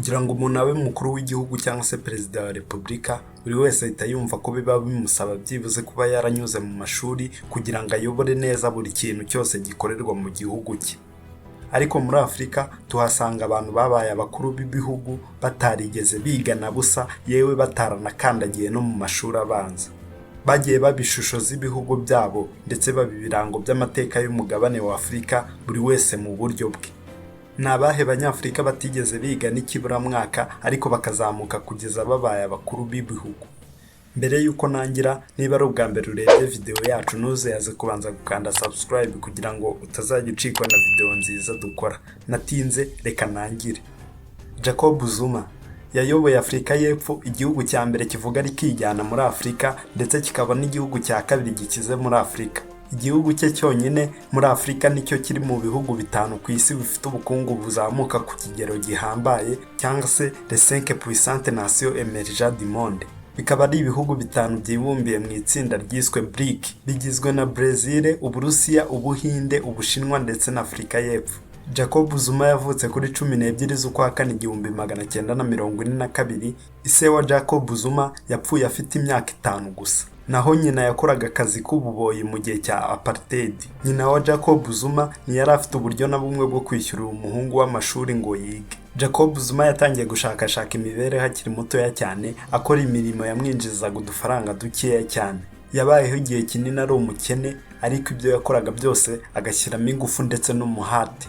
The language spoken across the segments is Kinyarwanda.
kugira ngo umuntu abe mukuru w'igihugu cyangwa se perezida wa repubulika, buri wese ahita yumva ko biba bimusaba byibuze kuba yaranyuze mu mashuri kugira ngo ayobore neza buri kintu cyose gikorerwa mu gihugu cye. Ariko muri Afurika tuhasanga abantu babaye abakuru b'ibihugu batarigeze biga na busa, yewe bataranakandagiye no mu mashuri abanza. Bagiye baba ishusho z'ibihugu byabo ndetse baba ibirango by'amateka y'umugabane wa Afurika, buri wese mu buryo bwe. Ni abahe banyafurika batigeze biga n'ikiburamwaka ariko bakazamuka kugeza babaye abakuru b'ibihugu? Mbere yuko nangira, niba ari ubwa mbere urebye video yacu, ntuzaze kubanza gukanda subscribe kugira ngo utazajya ucikwa na video nziza dukora. Natinze, reka nangire. Jacob Zuma yayoboye Afurika y'Epfo, igihugu cya mbere kivuga rikijyana muri Afurika ndetse kikaba n'igihugu cya kabiri gikize muri Afurika. Igihugu cye cyonyine muri Afurika nicyo kiri mu bihugu bitanu ku isi bifite ubukungu buzamuka ku kigero gihambaye, cyangwa se les 5 puissantes nations émergentes du monde. Bikaba ari ibihugu bitanu byibumbiye mu itsinda ryiswe BRIC, bigizwe na Brazil, Uburusiya, Ubuhinde, Ubushinwa ndetse na Afurika y'Epfo. Jacob Zuma yavutse kuri 12 z'ukwa kane 1942. Ise wa Jacob Zuma yapfuye afite imyaka 5 gusa. Naho nyina yakoraga akazi k'ububoyi mu gihe cya apartheid. Nyina wa Jacob Zuma ntiyari afite uburyo na bumwe bwo kwishyurira umuhungu w'amashuri ngo yige. Jacob Zuma yatangiye gushakashaka imibereho akiri mutoya cyane, akora imirimo yamwinjizaga udufaranga dukeya cyane. Yabayeho igihe kinini ari umukene, ariko ibyo yakoraga byose agashyiramo ingufu ndetse n'umuhate.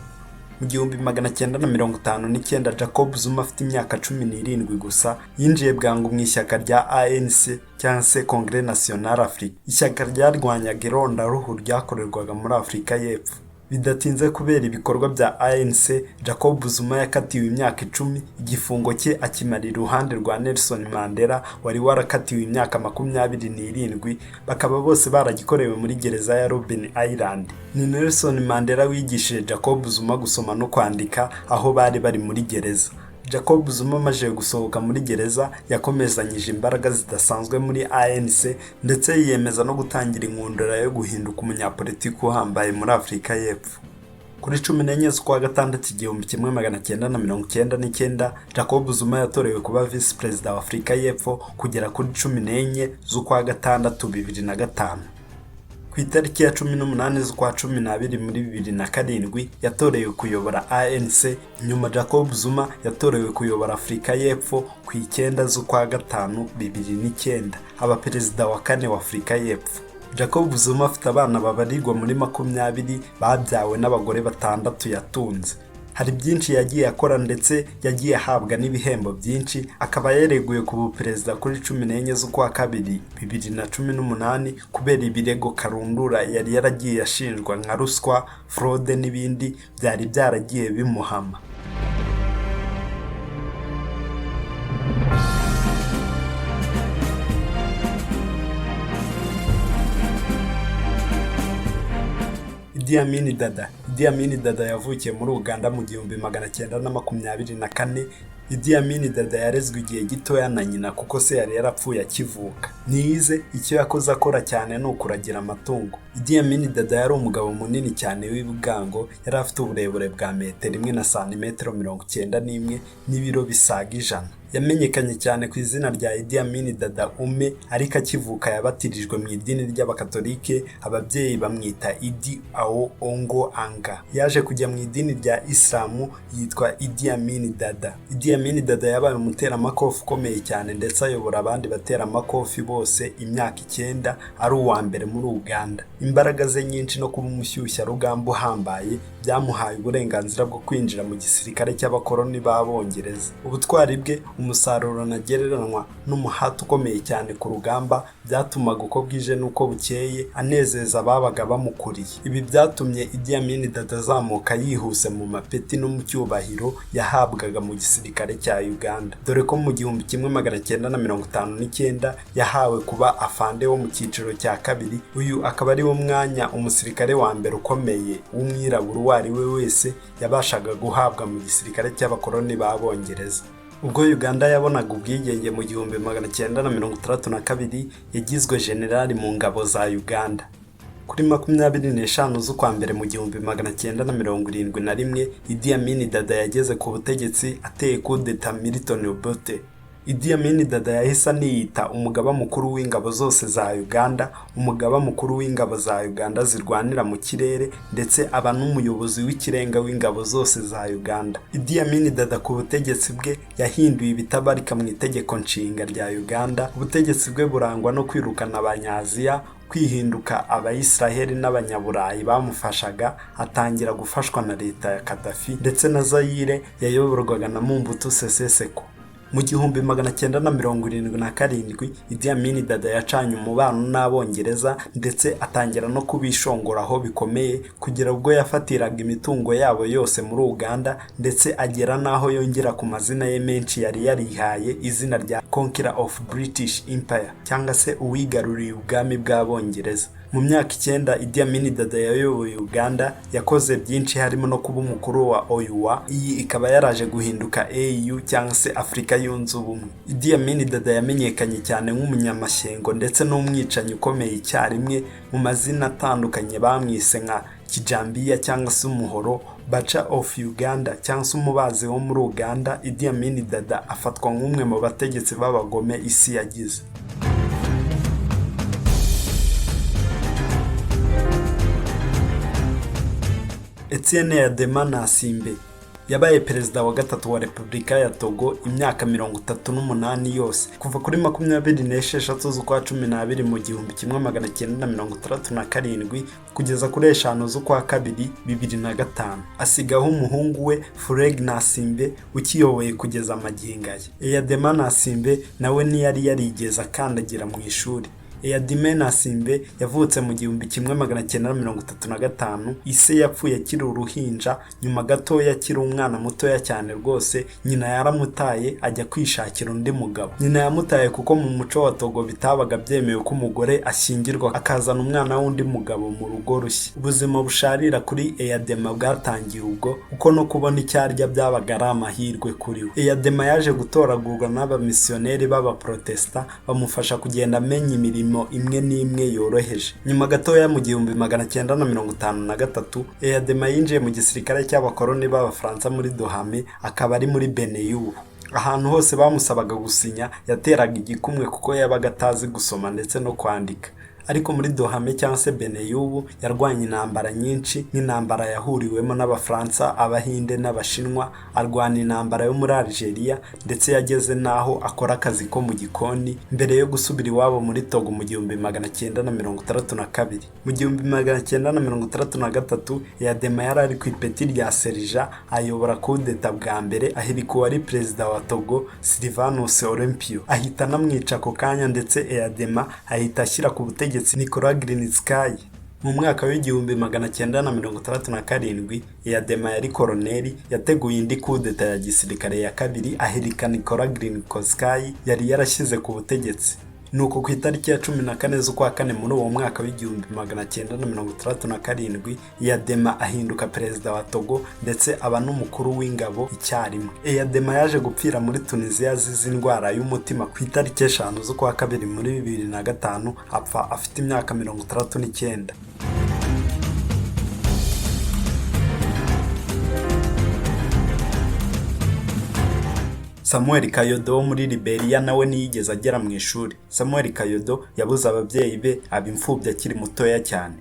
Mu 1959 Jacob Zuma afite imyaka 17 gusa yinjiye bwangu mu ishyaka rya ANC cyangwa se Congrès National Afrique. Ishyaka ryarwanyaga irondaruhu ryakorerwaga muri Afurika y'Epfo. Bidatinze kubera ibikorwa bya ANC, Jacob Zuma yakatiwe imyaka 10, igifungo cye akimara iruhande rwa Nelson Mandela wari warakatiwe imyaka 27, bakaba bose baragikorewe muri gereza ya Robben Island. Ni Nelson Mandela wigishije Jacob Zuma gusoma no kwandika aho bari muri gereza. Jacob Zuma amaze gusohoka muri gereza yakomezanyije imbaraga zidasanzwe muri ANC ndetse yiyemeza no gutangira inkundura yo guhinduka umunyapolitiki uhambaye muri Afurika y'Epfo. Kuri 14 z'ukwa gatandatu 1999 Jacob Zuma yatorewe kuba vice perezida wa Afurika y'Epfo kugera kuri 14 z'ukwa gatandatu 2005. Ku itariki ya 18 z'ukwa 12 muri 2007 yatorewe kuyobora ANC. Nyuma Jacob Zuma yatorewe kuyobora Afurika y'Epfo ku 9 z'ukwa gatanu 2009, aba perezida wa 4 wa Afurika y'Epfo. Jacob Zuma afite abana babarirwa muri 20 babyawe n'abagore 6 yatunze. Hari byinshi yagiye akora ndetse yagiye ahabwa n'ibihembo byinshi, akaba yareguye ku perezida kuri 14 z'ukwa kabiri 2018 kubera ibirego karundura yari yaragiye ashinjwa nka ruswa, fraude n'ibindi byari byaragiye bimuhama. Idi Amin Dada yavukiye muri Uganda mu 1924. Idi Amin Dada yarezwe igihe gitoya na nyina kuko se yari yarapfuye akivuka. Niyize icyo yakoze akora cyane no kuragira amatungo. Idi Amin Dada yari umugabo munini cyane w'ibugango, yari afite uburebure bwa metero 1 na santimetero 91 n'ibiro bisaga 100. Yamenyekanye cyane ku izina rya Idi Amin Dada Ume, ariko akivuka yabatirijwe mu idini ry'abakatolike, ababyeyi bamwita Idi Ao Ongo Anga. Yaje kujya mu idini rya Islamu yitwa Idi Amin Dada. Idi Amin Dada yabaye umuteramakofi ukomeye cyane ndetse ayobora abandi bateramakofi bose imyaka 9, ari uwa mbere muri Uganda. Imbaraga ze nyinshi no kuba umushyushya rugamba uhambaye byamuhaye uburenganzira bwo kwinjira mu gisirikare cy'abakoloni b'Abongereza. Ubutwari bwe, umusaruro nagereranywa n'umuhati ukomeye cyane ku rugamba byatumaga uko bwije n'uko bukeye anezeza ababaga bamukuriye. Ibi byatumye Idi Amin Dada azamuka yihuse mu mapeti no mu cyubahiro yahabwaga mu gisirikare cya Uganda, dore ko mu 1959 yahawe kuba afande wo mu cyiciro cya kabiri. Uyu akaba ari wo mwanya umusirikare wa mbere ukomeye w'umwirabura uwo ari we wese yabashaga guhabwa mu gisirikare cy'abakoloni b'Abongereza. Ubwo Uganda yabonaga ubwigenge mu 1962 yagizwe generali mu ngabo za Uganda. Kuri 25 z'ukwa mbere mu 1971, Idi Amin Dada yageze ku butegetsi ateye coup d'etat Milton Obote. Idi Amin Dada yahise aniyita umugaba mukuru w'ingabo zose za Uganda, umugaba mukuru w'ingabo za Uganda zirwanira mu kirere, ndetse aba n'umuyobozi w'ikirenga w'ingabo zose za Uganda. Idi Amin Dada ku butegetsi bwe yahinduye ibitabarika mu itegeko nshinga rya Uganda. Ubutegetsi bwe burangwa no kwirukana abanyaziya, kwihinduka abayisiraheli n'abanyaburayi bamufashaga, atangira gufashwa na leta ya Gaddafi, ndetse na Zaire yayoborwaga na Mobutu Sese Seko. Mu 1977, Idi Amin Dada yacanye umubano n'Abongereza, ndetse atangira no kubishongoraho bikomeye kugera ubwo yafatiraga imitungo yabo yose muri Uganda, ndetse agera naho yongera ku mazina ye menshi yari yarihaye izina rya Conqueror of British Empire, cyangwa se uwigaruriye ubwami bw'Abongereza. Mu myaka 9 Idi Amin Dada yayoboye Uganda yakoze byinshi, harimo no kuba umukuru wa OUA. Iyi ikaba yaraje guhinduka AU cyangwa se Afrika yunze ubumwe. Idi Amin Dada yamenyekanye cyane nk'umunyamashyengo ndetse n'umwicanyi ukomeye icyarimwe, mu mazina atandukanye bamwise nka Kijambiya cyangwa se umuhoro, Bacha of Uganda cyangwa se umubazi wo muri Uganda. Idi Amin Dada afatwa nk'umwe mu bategetsi b'abagome isi yagize. Etienne Yadema Nasimbe yabaye perezida wa gatatu wa Repubulika ya Togo imyaka 38 yose, kuva kuri 26 z'ukwa 12 mu 1967 kugeza kuri 5 z'ukwa 2 2005. Asigaho umuhungu we Fureg Nasimbe ukiyoboye kugeza amagingo ye. Yadema Nasimbe nawe ntiyari yarigeze akandagira mu ishuri. Yadema Nasimbe yavutse mu 1935. Ise yapfuye akiri uruhinja, nyuma gato yakiri umwana mutoya cyane rwose. Nyina yaramutaye ajya kwishakira undi mugabo. Nyina yamutaye kuko mu muco wa Togo bitabaga byemewe ko umugore ashyingirwa akazana umwana w'undi mugabo mu rugo rushya. Ubuzima busharira kuri Yadema bwatangiye ubwo, kuko no kubona icyarya byabaga ari amahirwe kuri we. Yadema yaje gutoragurwa n'abamisiyoneri b'abaprotesta bamufasha kugenda amenya imirimo imwe n'imwe yoroheje. Nyuma gatoya mu 1953, Yadema yinjiye mu gisirikare cy'abakoloni b'Abafaransa muri Dohame, akaba ari muri Benin. Ahantu hose bamusabaga gusinya yateraga igikumwe kuko yabaga atazi gusoma ndetse no kwandika. Ariko muri Dohame cyangwa se Benin yarwanye intambara nyinshi, nk'intambara yahuriwemo n'Abafaransa, Abahinde n'Abashinwa, arwana intambara yo muri Algeria, ndetse yageze naho akora akazi ko mu gikoni mbere yo gusubira iwabo muri Togo mu 1962. Mu 1963, Yadema yari ari ku ipeti rya Serija, ayobora coup d'etat bwa mbere, ahirika uwari perezida wa Togo Sylvanus Olympio, ahita anamwica ako kanya, ndetse Yadema ahita ashyira ku butegetsi Nicolas Grinitsky. Mu mwaka w'1967, Yadema yari koloneli, yateguye indi coup d'etat ya gisirikare ya kabiri, ahirika Nicolas Grinitsky yari yarashyize ku butegetsi. Nuko ku itariki ya 14 z'ukwa 4 muri uwo mwaka w'1967, Yadema ahinduka perezida wa Togo, ndetse aba n'umukuru w'ingabo icyarimwe. Yadema yaje gupfira muri Tunisia azize indwara y'umutima ku itariki 5 z'ukwa 2 muri 2005, apfa afite imyaka 69. Samuel Kayodo wo muri Liberia nawe ntiyigeze agera mu ishuri. Samuel Kayodo yabuze ababyeyi be, aba imfubyi akiri mutoya cyane.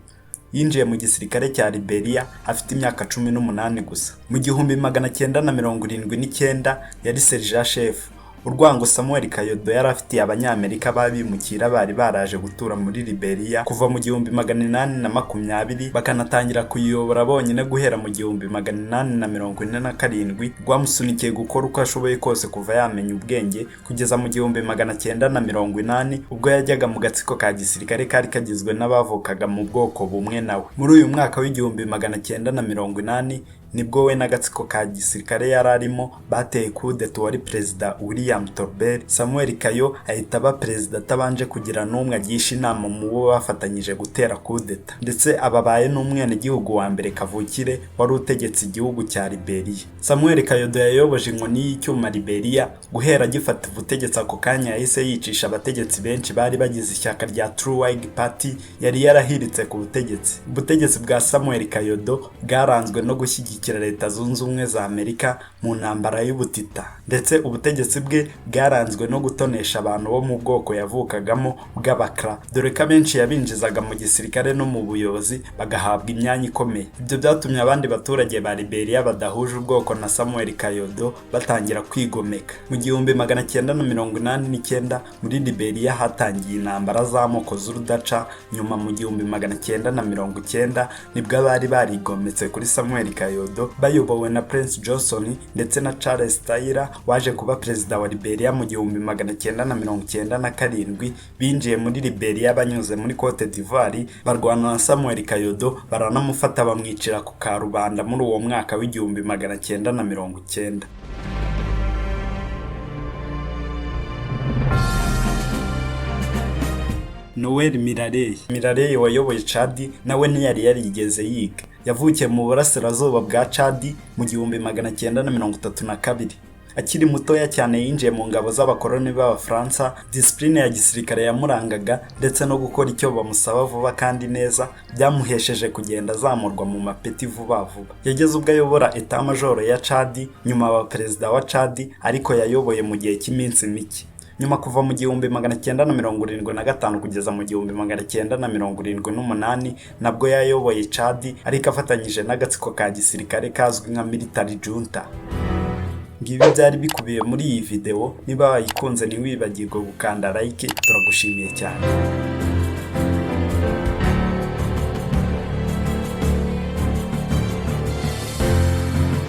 Yinjiye mu gisirikare cya Liberia afite imyaka 18 gusa. Mu 1979 yari sergeant chef. Urwango Samuel Kayodo yari afitiye Abanyamerika babimukira bari baraje gutura muri Liberia kuva mu 1820, bakanatangira kuyobora bonyine guhera mu 1847, rwamusunikiye gukora uko ashoboye kose kuva yamenya ubwenge kugeza mu 1980, ubwo yajyaga mu gatsiko ka gisirikare kari kagizwe n'abavukaga mu bwoko bumwe nawe. Muri uyu mwaka w'1980, nibwo we n'agatsiko ka gisirikare yari arimo bateye kudeta wari perezida William Tolbert. Samuel Kayo ahita aba perezida atabanje kugira n'umwe agisha inama mu bo bafatanyije gutera kudeta, ndetse ababaye n'umwenegihugu wa mbere kavukire wari utegetse igihugu cya Liberia. Samuel Kayodo yayoboje inkoni y'icyuma Liberia guhera agifata ubutegetsi. Ako kanya yahise yicisha abategetsi benshi bari bagize ishyaka rya True Whig Party yari yarahiritse ku butegetsi. Ubutegetsi bwa Samuel Kayodo bwaranzwe no gushyigikira Leta Zunze Ubumwe za Amerika mu ntambara y'ubutita, ndetse ubutegetsi bwe bwaranzwe no gutonesha abantu bo mu bwoko yavukagamo bw'abakra, dore ko abenshi yabinjizaga mu gisirikare no mu buyobozi bagahabwa imyanya ikomeye. Ibyo byatumye abandi baturage ba Liberia badahuje ubwoko na Samuel Kayodo batangira kwigomeka. Mu 1989 muri Liberia hatangiye intambara z'amoko z'urudaca. Nyuma mu 1990 nibwo abari barigometse kuri Samuel Kayodo bayobowe na Prince Johnson ndetse na Charles Taylor waje kuba perezida wa Liberia mu 1997. Binjiye muri Liberia banyuze muri Cote d'Ivoire barwana na Samuel Kayodo, baranamufata bamwicira ku karubanda muri uwo mwaka w'1990. Noel Miraley wayoboye Chad nawe ntiyari yarigeze yiga. Yavukiye mu burasirazuba bwa Chad mu 1932. Akiri mutoya cyane yinjiye mu ngabo z'abakoloni b'Abafaransa. Discipline ya gisirikare yamurangaga ndetse no gukora icyo bamusaba vuba kandi neza byamuhesheje kugenda azamurwa mu mapeti vuba. Yageze ubwo ayobora etat major ya Chad, nyuma aba perezida wa Chad, ariko yayoboye mu gihe cy'iminsi mike. Nyuma kuva mu 1975 kugeza mu 1978 nabwo yayoboye Chad, ariko afatanyije n'agatsiko ka gisirikare kazwi nka military junta. Ngibi byari bikubiye muri iyi video. Niba wayikunze ntiwibagirwe gukanda like. Turagushimiye cyane.